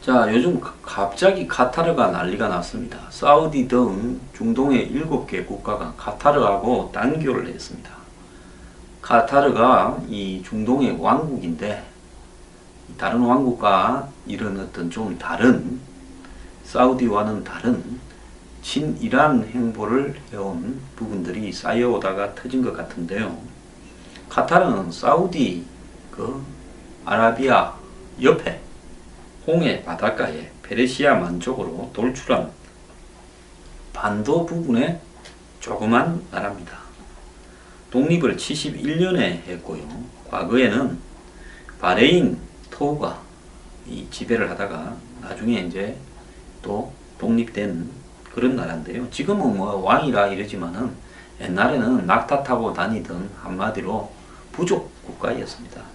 자, 요즘 갑자기 카타르가 난리가 났습니다. 사우디 등 중동의 7개 국가가 카타르하고 단교를 했습니다. 카타르가 이 중동의 왕국인데 다른 왕국과 이런 어떤 좀 다른 사우디와는 다른 친이란 행보를 해온 부분들이 쌓여오다가 터진 것 같은데요. 카타르는 사우디 아라비아 옆에 홍해 바닷가에 페르시아 만족으로 돌출한 반도 부분의 조그만 나라입니다. 독립을 71년에 했고요. 과거에는 바레인 토우가 이 지배를 하다가 나중에 이제 또 독립된 그런 나라인데요. 지금은 뭐 왕이라 이러지만은 옛날에는 낙타 타고 다니던 한마디로 부족 국가였습니다.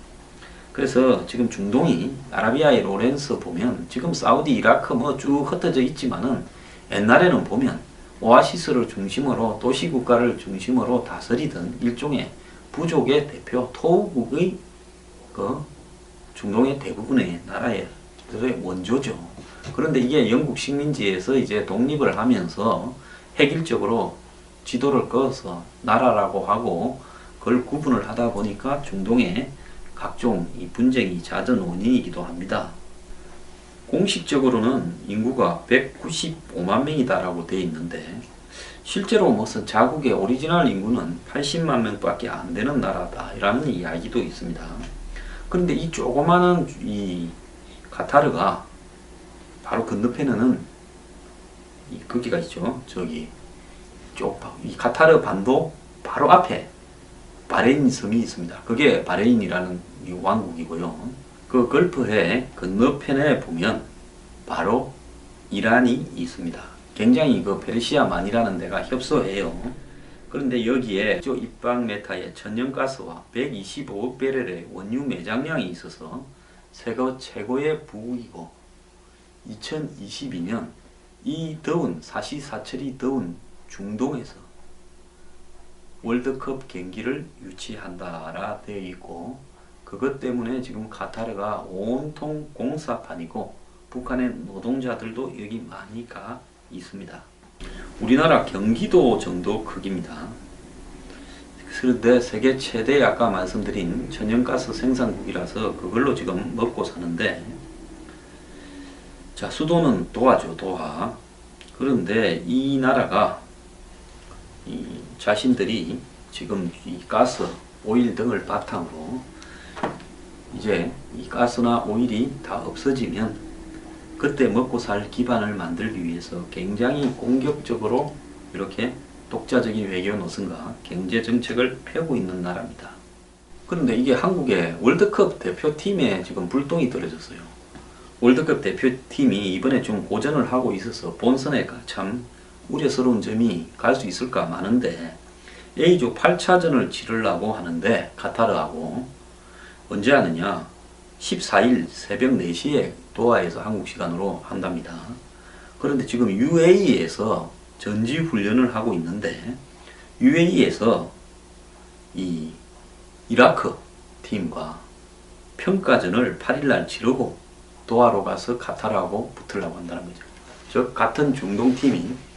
그래서 지금 중동이 아라비아의 로렌스 보면 지금 사우디, 이라크 뭐 쭉 흩어져 있지만은 옛날에는 보면 오아시스를 중심으로 도시국가를 중심으로 다스리던 일종의 부족의 대표 토우국의 중동의 대부분의 나라의 원조죠. 그런데 이게 영국 식민지에서 이제 독립을 하면서 획일적으로 지도를 그어서 나라라고 하고 그걸 구분을 하다 보니까 중동의 각종 이 분쟁이 잦은 원인이기도 합니다. 공식적으로는 인구가 195만 명이다라고 되어 있는데 실제로 무슨 자국의 오리지널 인구는 80만 명밖에 안 되는 나라다라는 이야기도 있습니다. 그런데 이 조그마한 이 카타르가 바로 건너편에는 거기가 있죠. 저기 이 카타르 반도 바로 앞에 바레인 섬이 있습니다. 그게 바레인이라는 이 왕국이고요. 그 걸프해 건너편에 보면 바로 이란이 있습니다. 굉장히 그 페르시아만이라는 데가 협소해요. 그런데 여기에 입방메타의 천연가스와 125억 배럴의 원유 매장량이 있어서 세계 최고의 부국이고 2022년 이 더운 사시사철이 더운 중동에서 월드컵 경기를 유치한다라 되어 있고 그것 때문에 지금 카타르가 온통 공사판이고 북한의 노동자들도 여기 많이 가 있습니다. 우리나라 경기도 정도 크기입니다. 그런데 세계 최대 아까 말씀드린 천연가스 생산국이라서 그걸로 지금 먹고 사는데 자, 수도는 도하죠, 도하. 그런데 이 나라가 자신들이 지금 이 가스, 오일 등을 바탕으로 이제 이 가스나 오일이 다 없어지면 그때 먹고 살 기반을 만들기 위해서 굉장히 공격적으로 이렇게 독자적인 외교 노선과 경제 정책을 펴고 있는 나라입니다. 그런데 이게 한국의 월드컵 대표팀에 지금 불똥이 떨어졌어요. 월드컵 대표팀이 이번에 좀 고전을 하고 있어서 본선에 참 우려스러운 점이 갈 수 있을까 많은데 A조 8차전을 치르려고 하는데 카타르하고 언제 하느냐 14일 새벽 4시에 도하에서 한국 시간으로 한답니다. 그런데 지금 UAE에서 전지훈련을 하고 있는데 UAE에서 이 이라크 팀과 평가전을 8일날 치르고 도하로 가서 카타르하고 붙으려고 한다는 거죠. 즉 같은 중동팀인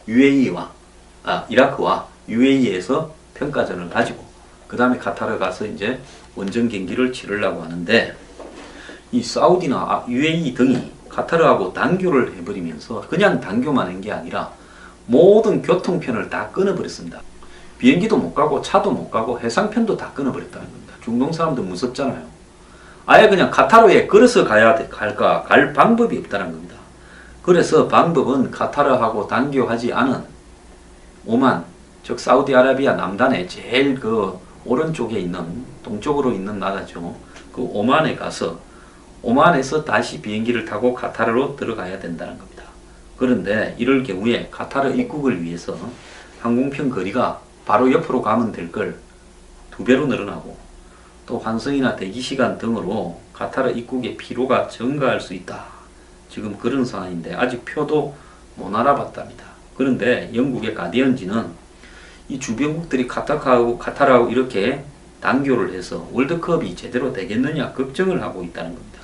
이라크와 UAE에서 평가전을 가지고 그 다음에 카타르 가서 이제 원정 경기를 치르려고 하는데 이 사우디나 UAE 등이 카타르하고 단교를 해버리면서 그냥 단교만 한 게 아니라 모든 교통편을 다 끊어버렸습니다. 비행기도 못 가고 차도 못 가고 해상편도 다 끊어버렸다는 겁니다. 중동 사람들 무섭잖아요. 아예 그냥 카타르에 걸어서 갈 방법이 없다는 겁니다. 그래서 방법은 카타르하고 단교하지 않은 오만, 즉 사우디아라비아 남단에 제일 오른쪽에 있는 동쪽으로 있는 나라죠. 그 오만에 가서 오만에서 다시 비행기를 타고 카타르로 들어가야 된다는 겁니다. 그런데 이럴 경우에 카타르 입국을 위해서 항공편 거리가 바로 옆으로 가면 될 걸 2배로 늘어나고 또 환승이나 대기시간 등으로 카타르 입국의 피로가 증가할 수 있다. 지금 그런 상황인데 아직 표도 못 알아봤답니다. 그런데 영국의 가디언지는 이 주변국들이 카타르하고 이렇게 단교를 해서 월드컵이 제대로 되겠느냐 걱정을 하고 있다는 겁니다.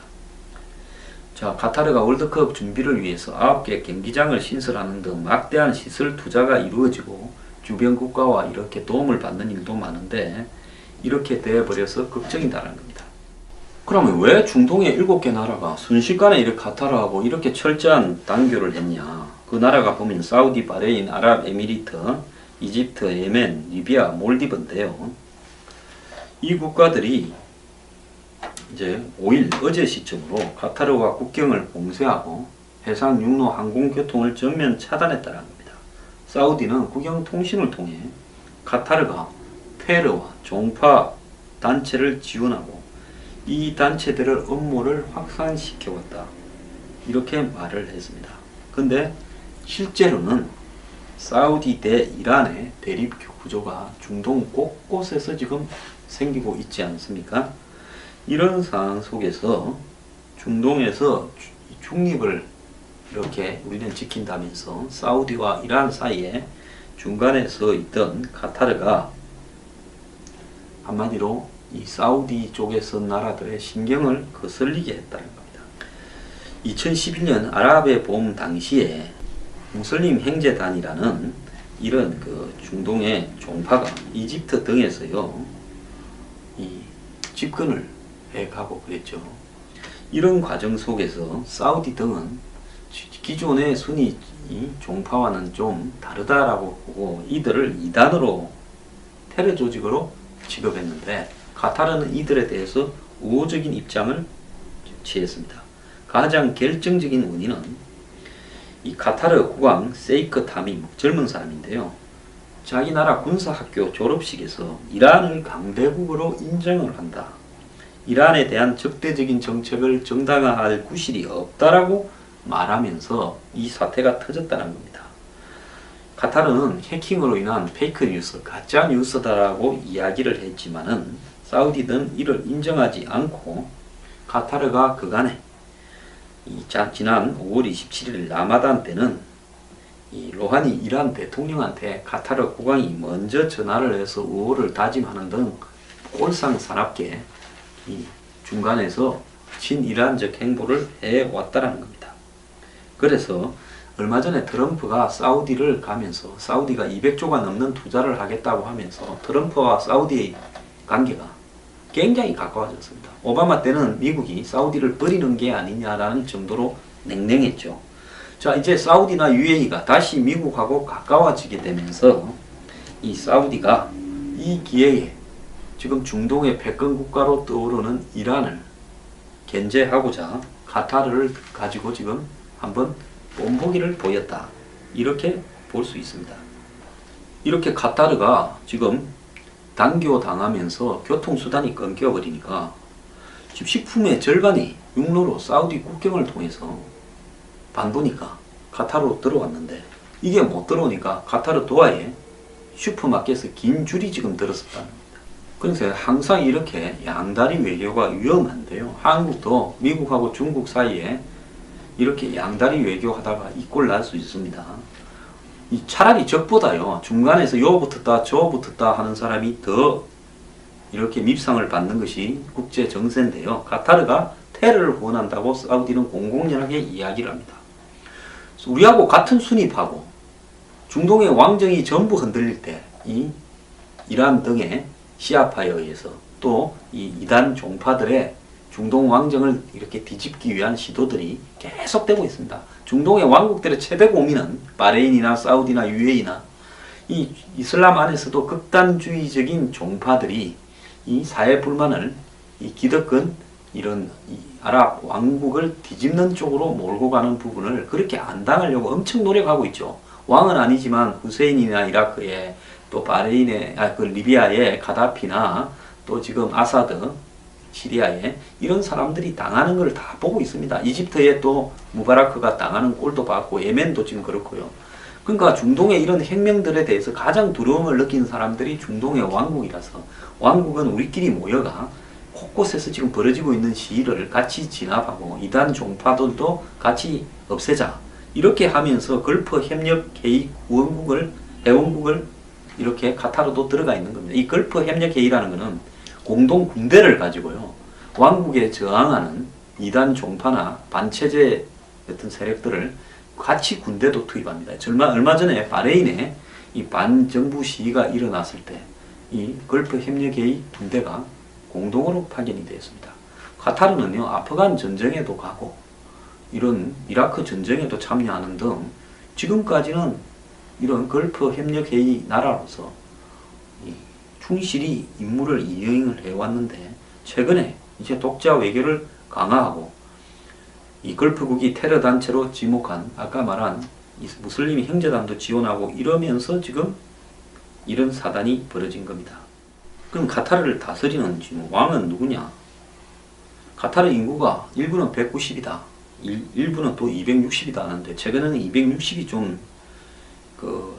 자, 카타르가 월드컵 준비를 위해서 9개 경기장을 신설하는 등 막대한 시설 투자가 이루어지고 주변 국가와 이렇게 도움을 받는 일도 많은데 이렇게 돼버려서 걱정이다라는 겁니다. 그러면 왜 중동의 7개 나라가 순식간에 이렇게 카타르하고 이렇게 철저한 단교를 했냐? 그 나라가 보면 사우디, 바레인, 아랍에미리트, 이집트, 예멘, 리비아, 몰디브인데요. 이 국가들이 이제 5일 어제 시점으로 카타르와 국경을 봉쇄하고 해상, 육로, 항공교통을 전면 차단했다는 겁니다. 사우디는 국영통신을 통해 카타르가 테러와 종파 단체를 지원하고 이 단체들의 업무를 확산시켜왔다, 이렇게 말을 했습니다. 근데 실제로는 사우디 대 이란의 대립 구조가 중동 곳곳에서 지금 생기고 있지 않습니까? 이런 상황 속에서 중동에서 중립을 이렇게 우리는 지킨다면서 사우디와 이란 사이에 중간에 서 있던 카타르가 한마디로 이 사우디 쪽에서 나라들의 신경을 거슬리게 했다는 겁니다. 2011년 아랍의 봄 당시에 무슬림 행제단이라는 이런 그 중동의 종파가 이집트 등에서요, 이 집권을 해가고 그랬죠. 이런 과정 속에서 사우디 등은 기존의 순위 종파와는 좀 다르다라고 보고 이들을 이단으로 테러 조직으로 취급했는데 카타르는 이들에 대해서 우호적인 입장을 취했습니다. 가장 결정적인 원인은 이 카타르 국왕 세이크 타밈, 젊은 사람인데요. 자기 나라 군사학교 졸업식에서 이란을 강대국으로 인정을 한다, 이란에 대한 적대적인 정책을 정당화할 구실이 없다라고 말하면서 이 사태가 터졌다는 겁니다. 카타르는 해킹으로 인한 페이크 뉴스, 가짜 뉴스다라고 이야기를 했지만은 사우디는 이를 인정하지 않고 카타르가 그간에 지난 5월 27일 라마단 때는 이 로하니 이란 대통령한테 카타르 국왕이 먼저 전화를 해서 우호를 다짐하는 등 꼴상사납게 이 중간에서 친이란적 행보를 해왔다는 겁니다. 그래서 얼마 전에 트럼프가 사우디를 가면서 사우디가 200조가 넘는 투자를 하겠다고 하면서 트럼프와 사우디의 관계가 굉장히 가까워졌습니다. 오바마 때는 미국이 사우디를 버리는 게 아니냐라는 정도로 냉랭했죠. 자, 이제 사우디나 UAE가 다시 미국하고 가까워지게 되면서 이 사우디가 이 기회에 지금 중동의 패권 국가로 떠오르는 이란을 견제하고자 카타르를 가지고 지금 한번 본보기를 보였다, 이렇게 볼 수 있습니다. 이렇게 카타르가 지금 단교 당하면서 교통수단이 끊겨버리니까 지금 식품의 절반이 육로로 사우디 국경을 통해서 반도니까 카타르로 들어왔는데 이게 못 들어오니까 카타르 도하에 슈퍼마켓에 긴 줄이 지금 들었었다는 겁니다. 그래서 항상 이렇게 양다리 외교가 위험한데요. 한국도 미국하고 중국 사이에 이렇게 양다리 외교하다가 이 꼴 날 수 있습니다. 차라리 적보다요, 중간에서 요 붙었다 저 붙었다 하는 사람이 더 이렇게 밉상을 받는 것이 국제 정세인데요. 카타르가 테러를 후원한다고 사우디는 공공연하게 이야기를 합니다. 우리하고 같은 순위파고 중동의 왕정이 전부 흔들릴 때 이 이란 등의 시아파에 의해서 또 이 이단 종파들의 중동 왕정을 이렇게 뒤집기 위한 시도들이 계속되고 있습니다. 중동의 왕국들의 최대 고민은 바레인이나 사우디나 UAE나 이 이슬람 안에서도 극단주의적인 종파들이 이 사회 불만을 이 기득권 이런 이 아랍 왕국을 뒤집는 쪽으로 몰고 가는 부분을 그렇게 안 당하려고 엄청 노력하고 있죠. 왕은 아니지만 후세인이나 이라크에 또 바레인의 리비아의 가다피나 또 지금 아사드 시리아에 이런 사람들이 당하는 걸 다 보고 있습니다. 이집트에 또 무바라크가 당하는 꼴도 봤고 예멘도 지금 그렇고요. 그러니까 중동의 이런 혁명들에 대해서 가장 두려움을 느끼는 사람들이 중동의 왕국이라서 왕국은 우리끼리 모여가 곳곳에서 지금 벌어지고 있는 시위를 같이 진압하고 이단 종파들도 같이 없애자, 이렇게 하면서 걸프 협력 회의 회원국을 이렇게 카타르도 들어가 있는 겁니다. 이 걸프 협력 회의라는 것은 공동 군대를 가지고요, 왕국에 저항하는 이단 종파나 반체제 같은 세력들을 같이 군대도 투입합니다. 얼마 전에 바레인에 이 반정부 시위가 일어났을 때 이 걸프 협력회의 군대가 공동으로 파견이 되었습니다. 카타르는요, 아프간 전쟁에도 가고 이런 이라크 전쟁에도 참여하는 등 지금까지는 이런 걸프 협력회의 나라로서 충실히 임무를 이행을 해왔는데, 최근에 이제 독자 외교를 강화하고 이 걸프국이 테러 단체로 지목한 아까 말한 이 무슬림 형제단도 지원하고 이러면서 지금 이런 사단이 벌어진 겁니다. 그럼 카타르를 다스리는 지금 왕은 누구냐? 카타르 인구가 일부는 190이다. 일부는 또 260이다 하는데, 최근에는 260이 좀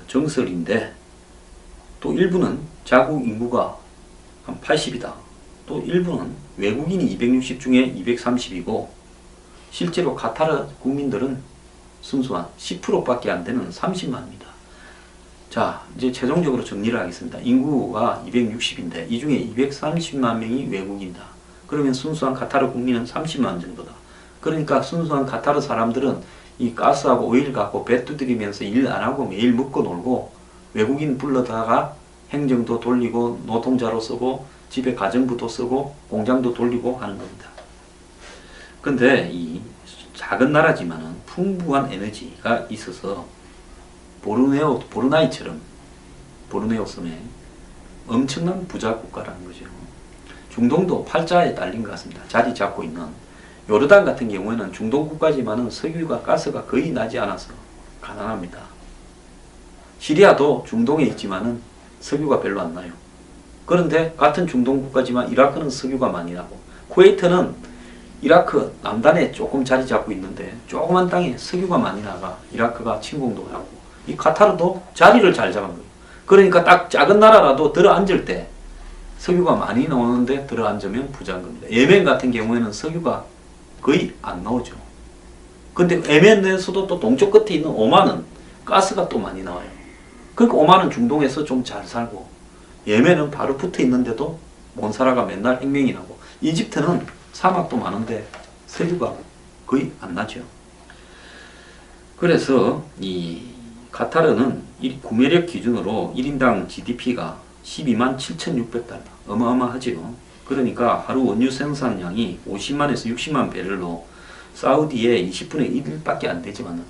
정설인데, 또 일부는 자국 인구가 한 80이다. 또 일부는 외국인이 260 중에 230이고, 실제로 카타르 국민들은 순수한 10%밖에 안 되는 30만입니다. 자, 이제 최종적으로 정리를 하겠습니다. 인구가 260인데 이 중에 230만 명이 외국인이다. 그러면 순수한 카타르 국민은 30만 정도다. 그러니까 순수한 카타르 사람들은 이 가스하고 오일 갖고 배 두드리면서 일 안 하고 매일 먹고 놀고, 외국인 불러다가 행정도 돌리고 노동자로 쓰고 집에 가정부도 쓰고 공장도 돌리고 하는 겁니다. 근데 이 작은 나라지만은 풍부한 에너지가 있어서 보르나이처럼 보르네오 섬에 엄청난 부자 국가라는 거죠. 중동도 팔자에 딸린 것 같습니다. 자리 잡고 있는 요르단 같은 경우에는 중동 국가지만은 석유가 가스가 거의 나지 않아서 가난합니다. 시리아도 중동에 있지만은 석유가 별로 안 나요. 그런데 같은 중동 국가지만 이라크는 석유가 많이 나고, 쿠웨이트는 이라크 남단에 조금 자리 잡고 있는데 조그만 땅에 석유가 많이 나가 이라크가 침공도 하고, 이 카타르도 자리를 잘 잡은 거예요. 그러니까 딱 작은 나라라도 들어앉을 때 석유가 많이 나오는데 들어앉으면 부자인 겁니다. 예멘 같은 경우에는 석유가 거의 안 나오죠. 근데 예멘에서도 또 동쪽 끝에 있는 오만은 가스가 또 많이 나와요. 그러니까 오만은 중동에서 좀 잘 살고, 예멘은 바로 붙어 있는데도 몬사라가 맨날 혁명이 나고, 이집트는 사막도 많은데 석유가 거의 안 나죠. 그래서 이 카타르는 구매력 기준으로 1인당 GDP가 12만 7,600달러, 어마어마하지요. 그러니까 하루 원유 생산량이 50만에서 60만 배럴로 사우디의 20분의 1밖에 안 되지만,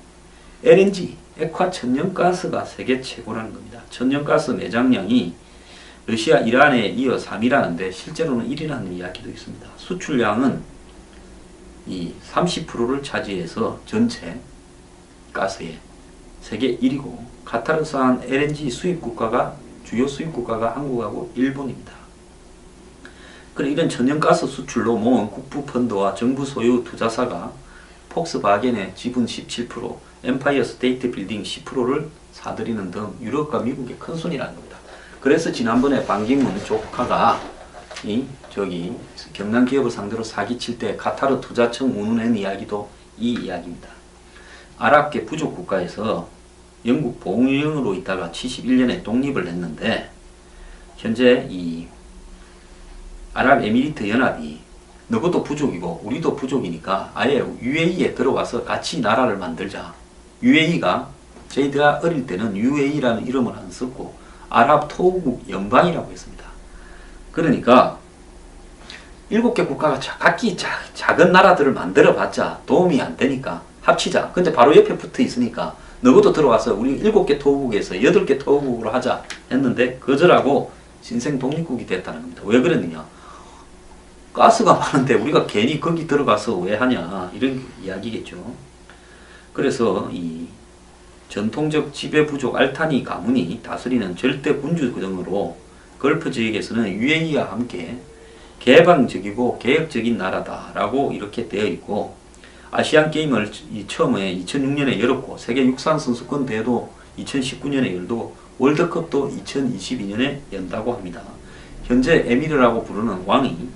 LNG, 액화 천연가스가 세계 최고라는 겁니다. 천연가스 매장량이 러시아, 이란에 이어 3위라는데 실제로는 1위라는 이야기도 있습니다. 수출량은 이 30%를 차지해서 전체 가스의 세계 1위고, 카타르산 LNG 수입국가가, 주요 수입국가가 한국하고 일본입니다. 그래, 이런 천연가스 수출로 모은 국부펀드와 정부 소유 투자사가 폭스바겐의 지분 17%, 엠파이어 스테이트 빌딩 10%를 사들이는 등 유럽과 미국의 큰 손이라는 겁니다. 그래서 지난번에 반기문 조카가 경남 기업을 상대로 사기칠 때 카타르 투자청 운운한 이야기도 이 이야기입니다. 아랍계 부족 국가에서 영국 보훈령으로 있다가 71년에 독립을 했는데, 현재 이 아랍에미리트 연합이 너희도 부족이고 우리도 부족이니까 아예 UAE에 들어와서 같이 나라를 만들자. UAE가 저희가 어릴 때는 UAE라는 이름을 안 썼고 아랍 토우국 연방이라고 했습니다. 그러니까 7개 국가가 각기 작은 나라들을 만들어 봤자 도움이 안 되니까 합치자. 근데 바로 옆에 붙어 있으니까 너희도 들어와서 우리 7개 토우국에서 8개 토우국으로 하자 했는데 거절하고 신생 독립국이 됐다는 겁니다. 왜 그랬느냐? 가스가 많은데 우리가 괜히 거기 들어가서 왜 하냐, 이런 이야기겠죠. 그래서 이 전통적 지배부족 알타니 가문이 다스리는 절대 군주 등으로 걸프 지역에서는 UAE와 함께 개방적이고 개혁적인 나라다라고 이렇게 되어 있고, 아시안 게임을 처음에 2006년에 열었고, 세계 육상 선수권 대회도 2019년에 열고, 월드컵도 2022년에 연다고 합니다. 현재 에미르라고 부르는 왕이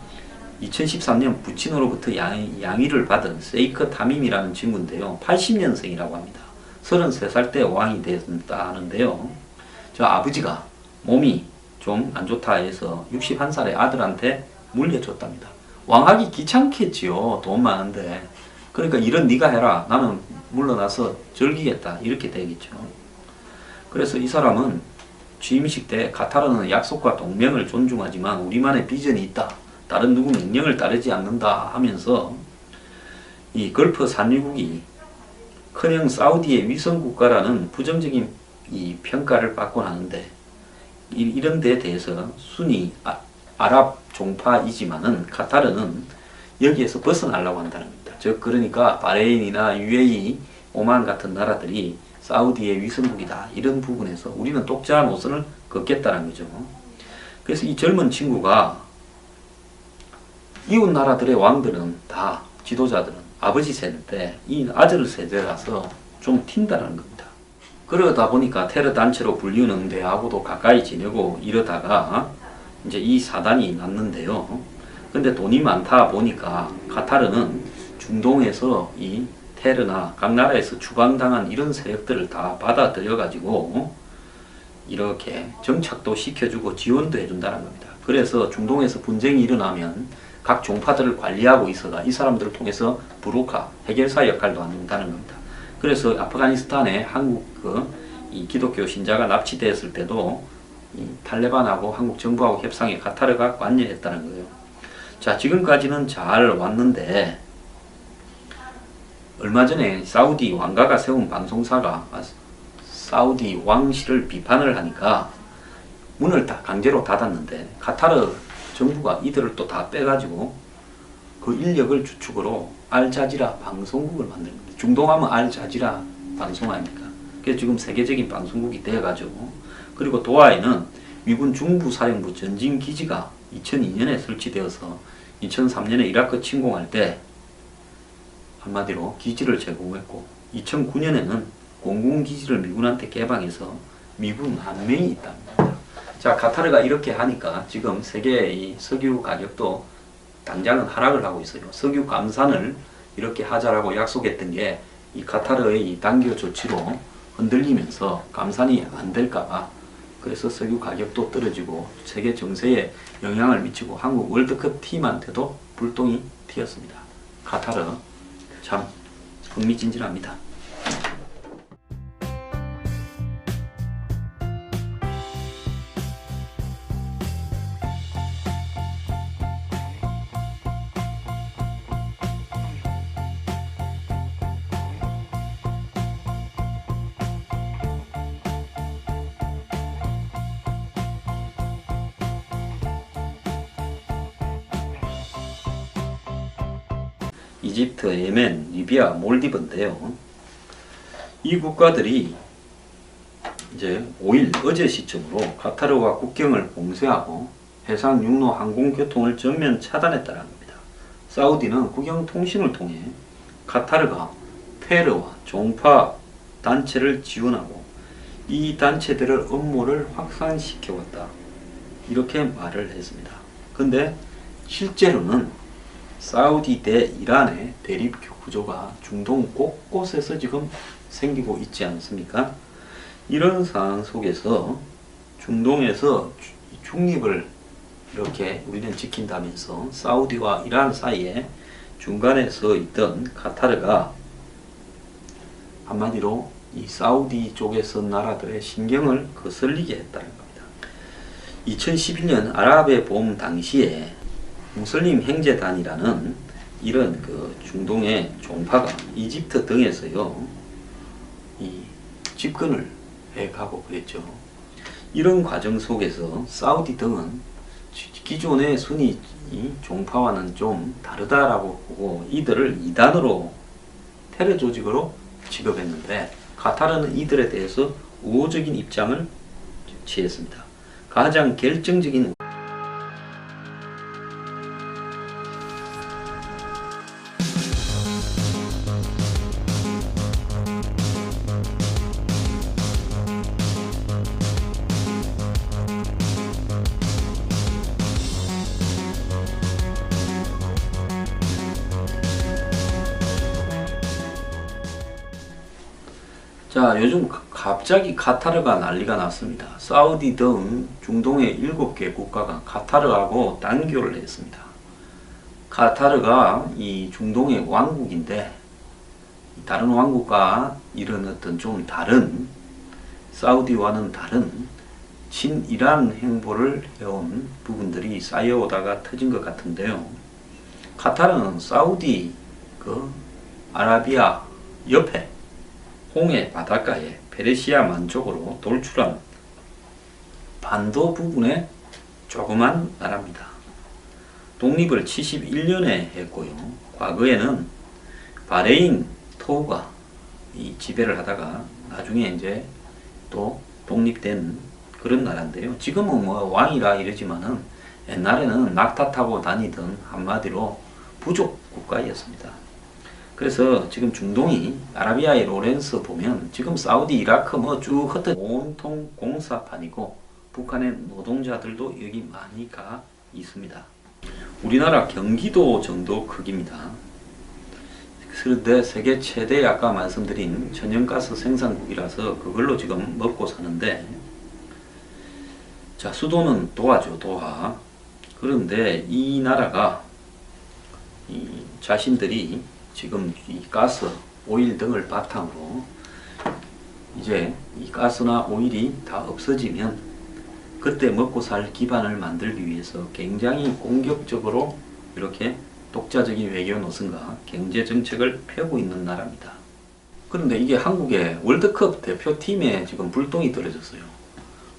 2013년 부친으로부터 양위를 받은 세이크 타밈이라는 친구인데요. 80년생이라고 합니다. 33살 때 왕이 됐다 하는데요. 저 아버지가 몸이 좀 안 좋다 해서 61살의 아들한테 물려줬답니다. 왕하기 귀찮겠지요. 돈 많은데. 그러니까 일은 네가 해라. 나는 물러나서 즐기겠다. 이렇게 되겠죠. 그래서 이 사람은 취임식 때 카타르는 약속과 동맹을 존중하지만 우리만의 비전이 있다. 다른 누구 명령을 따르지 않는다 하면서 이 걸프 산유국이 커녕 사우디의 위성국가라는 부정적인 이 평가를 받곤 하는데 이런 데에 대해서 순위 아랍 종파이지만은 카타르는 여기에서 벗어나려고 한다는 겁니다. 즉 그러니까 바레인이나 UAE, 오만 같은 나라들이 사우디의 위성국이다. 이런 부분에서 우리는 독자한 노선을 걷겠다는 거죠. 그래서 이 젊은 친구가 이웃 나라들의 왕들은 다 지도자들은 아버지 세대인데 이 아들 세대라서 좀 튄다는 겁니다. 그러다 보니까 테러 단체로 불리는 데하고도 가까이 지내고 이러다가 이제 이 사단이 났는데요. 근데 돈이 많다 보니까 카타르는 중동에서 이 테러나 각 나라에서 추방당한 이런 세력들을 다 받아들여 가지고 이렇게 정착도 시켜주고 지원도 해준다는 겁니다. 그래서 중동에서 분쟁이 일어나면 각 종파들을 관리하고 있어가 이 사람들을 통해서 브로커, 해결사 역할도 한다는 겁니다. 그래서 아프가니스탄에 한국 이 기독교 신자가 납치되었을 때도 이 탈레반하고 한국 정부하고 협상에 카타르가 관여했다는 거예요. 자, 지금까지는 잘 왔는데 얼마 전에 사우디 왕가가 세운 방송사가 사우디 왕실을 비판을 하니까 문을 다 강제로 닫았는데 카타르 정부가 이들을 또 다 빼가지고 그 인력을 주축으로 알자지라 방송국을 만든 겁니다. 중동하면 알자지라 방송 아닙니까? 그래서 지금 세계적인 방송국이 되어가지고 그리고 도하에는 미군 중부사령부 전진기지가 2002년에 설치되어서 2003년에 이라크 침공할 때 한마디로 기지를 제공했고 2009년에는 공군기지를 미군한테 개방해서 미군 한 명이 있답니다. 자, 카타르가 이렇게 하니까 지금 세계의 이 석유 가격도 당장은 하락을 하고 있어요. 석유 감산을 이렇게 하자라고 약속했던 게 이 카타르의 이 단교 조치로 흔들리면서 감산이 안 될까봐 그래서 석유 가격도 떨어지고 세계 정세에 영향을 미치고 한국 월드컵 팀한테도 불똥이 튀었습니다. 카타르 참 흥미진진합니다. 이집트, 예멘, 리비아, 몰디브인데요. 이 국가들이 이제 5일 어제 시점으로 카타르와 국경을 봉쇄하고 해상, 육로, 항공교통을 전면 차단했다는 겁니다. 사우디는 국영통신을 통해 카타르가 테러와 종파 단체를 지원하고 이 단체들의 업무를 확산시켜왔다. 이렇게 말을 했습니다. 근데 실제로는 사우디 대 이란의 대립 구조가 중동 곳곳에서 지금 생기고 있지 않습니까? 이런 상황 속에서 중동에서 중립을 이렇게 우리는 지킨다면서 사우디와 이란 사이에 중간에 서 있던 카타르가 한마디로 이 사우디 쪽에서 나라들의 신경을 거슬리게 했다는 겁니다. 2011년 아랍의 봄 당시에 무슬림 행제단이라는 이런 그 중동의 종파가 이집트 등에서요 이 집권을 해가고 그랬죠. 이런 과정 속에서 사우디 등은 기존의 순위 종파와는 좀 다르다라고 보고 이들을 이단으로 테러 조직으로 취급했는데 카타르는 이들에 대해서 우호적인 입장을 취했습니다. 가장 결정적인 자, 요즘 갑자기 카타르가 난리가 났습니다. 사우디 등 중동의 7개 국가가 카타르하고 단교를 했습니다. 카타르가 이 중동의 왕국인데 다른 왕국과 이런 어떤 좀 다른 사우디와는 다른 친이란 행보를 해온 부분들이 쌓여오다가 터진 것 같은데요. 카타르는 사우디 그 아라비아 옆에 홍해 바닷가에 페르시아 만족으로 돌출한 반도 부분의 조그만 나라입니다. 독립을 71년에 했고요. 과거에는 바레인 토우가 이 지배를 하다가 나중에 이제 또 독립된 그런 나라인데요. 지금은 뭐 왕이라 이러지만은 옛날에는 낙타 타고 다니던 한마디로 부족 국가였습니다. 그래서 지금 중동이 아라비아의 로렌스 보면 지금 사우디, 이라크 뭐 쭉 흩어 온통 공사판이고 북한의 노동자들도 여기 많이 가 있습니다. 우리나라 경기도 정도 크기입니다. 그런데 세계 최대 아까 말씀드린 천연가스 생산국이라서 그걸로 지금 먹고 사는데, 자, 수도는 도하죠, 도하. 그런데 이 나라가 이 자신들이 지금 이 가스, 오일 등을 바탕으로 이제 이 가스나 오일이 다 없어지면 그때 먹고 살 기반을 만들기 위해서 굉장히 공격적으로 이렇게 독자적인 외교 노선과 경제 정책을 펴고 있는 나라입니다. 그런데 이게 한국의 월드컵 대표팀에 지금 불똥이 떨어졌어요.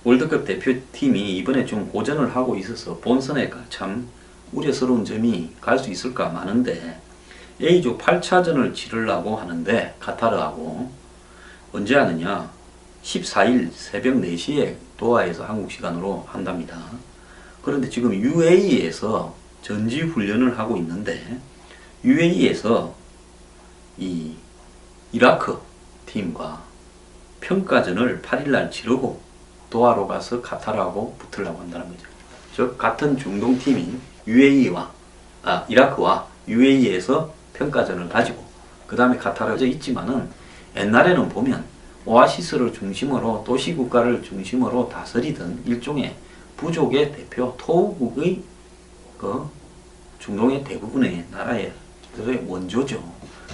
월드컵 대표팀이 이번에 좀 고전을 하고 있어서 본선에 참 우려스러운 점이 갈 수 있을까 많은데, A조 8차전을 치르려고 하는데 카타르하고 언제 하느냐, 14일 새벽 4시에 도하에서 한국 시간으로 한답니다. 그런데 지금 UAE에서 전지훈련을 하고 있는데, UAE에서 이 이라크 팀과 평가전을 8일날 치르고 도하로 가서 카타르하고 붙으려고 한다는 거죠. 즉 같은 중동 팀인 이라크와 UAE에서 평가전을 가지고 그 다음에 카타르가 있지만은, 옛날에는 보면 오아시스를 중심으로 도시국가를 중심으로 다스리던 일종의 부족의 대표 토우국의 그 중동의 대부분의 나라의 원조죠.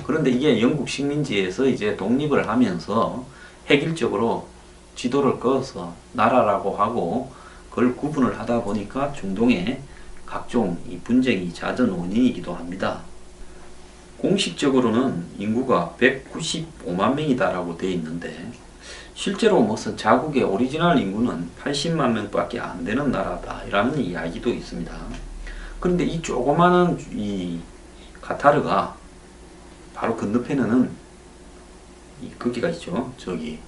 그런데 이게 영국 식민지에서 이제 독립을 하면서 획일적으로 지도를 그어서 나라라고 하고 그걸 구분을 하다 보니까 중동의 각종 이 분쟁이 잦은 원인이기도 합니다. 공식적으로는 인구가 195만 명이다라고 되어 있는데, 실제로 무슨 자국의 오리지널 인구는 80만 명밖에 안 되는 나라다라는 이야기도 있습니다. 그런데 이 조그마한 이 카타르가 바로 건너편에는 거기가 있죠. 저기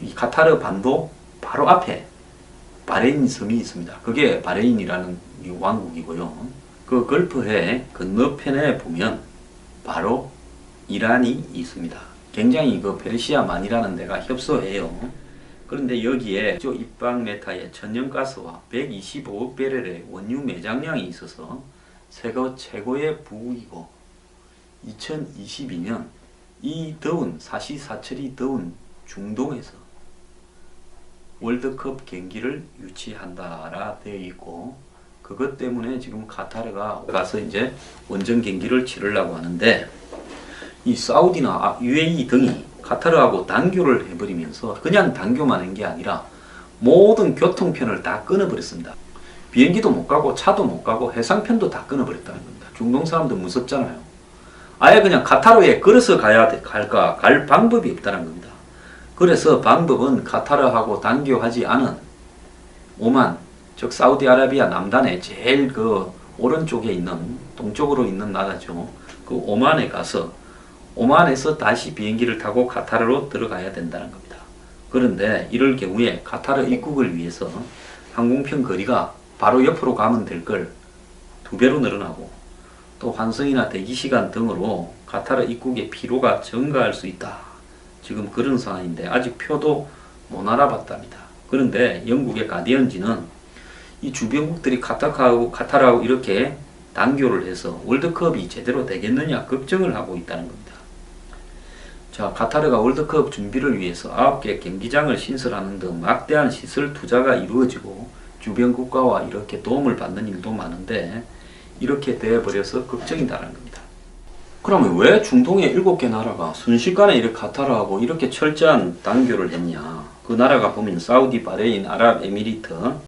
이 카타르 반도 바로 앞에 바레인 섬이 있습니다. 그게 바레인이라는 이 왕국이고요. 그 걸프해 건너편에 보면 바로 이란이 있습니다. 굉장히 그 페르시아만이라는 데가 협소해요. 그런데 여기에 입방메타의 천연가스와 125억 배럴의 원유 매장량이 있어서 세계 최고의 부국이고, 2022년 이 더운 사시사철이 더운 중동에서 월드컵 경기를 유치한다라 되어 있고, 그것 때문에 지금 카타르가 가서 이제 원정 경기를 치르려고 하는데, 이 사우디나 UAE 등이 카타르하고 단교를 해버리면서 그냥 단교만 한 게 아니라 모든 교통편을 다 끊어버렸습니다. 비행기도 못 가고 차도 못 가고 해상편도 다 끊어버렸다는 겁니다. 중동 사람들 무섭잖아요. 아예 그냥 카타르에 걸어서 갈 방법이 없다는 겁니다. 그래서 방법은 카타르하고 단교하지 않은 오만, 즉 사우디아라비아 남단에 제일 그 오른쪽에 있는 동쪽으로 있는 나라죠. 그 오만에 가서 오만에서 다시 비행기를 타고 카타르로 들어가야 된다는 겁니다. 그런데 이럴 경우에 카타르 입국을 위해서 항공편 거리가 바로 옆으로 가면 될 걸 2배로 늘어나고, 또 환승이나 대기시간 등으로 카타르 입국의 피로가 증가할 수 있다. 지금 그런 상황인데 아직 표도 못 알아봤답니다. 그런데 영국의 가디언지는 이 주변국들이 카타르하고 이렇게 단교를 해서 월드컵이 제대로 되겠느냐 걱정을 하고 있다는 겁니다. 자, 카타르가 월드컵 준비를 위해서 9개 경기장을 신설하는 등 막대한 시설 투자가 이루어지고 주변 국가와 이렇게 도움을 받는 일도 많은데, 이렇게 돼버려서 걱정이다라는 겁니다. 그러면 왜 중동의 7개 나라가 순식간에 이렇게 카타르하고 이렇게 철저한 단교를 했냐? 그 나라가 보면 사우디, 바레인, 아랍에미리트,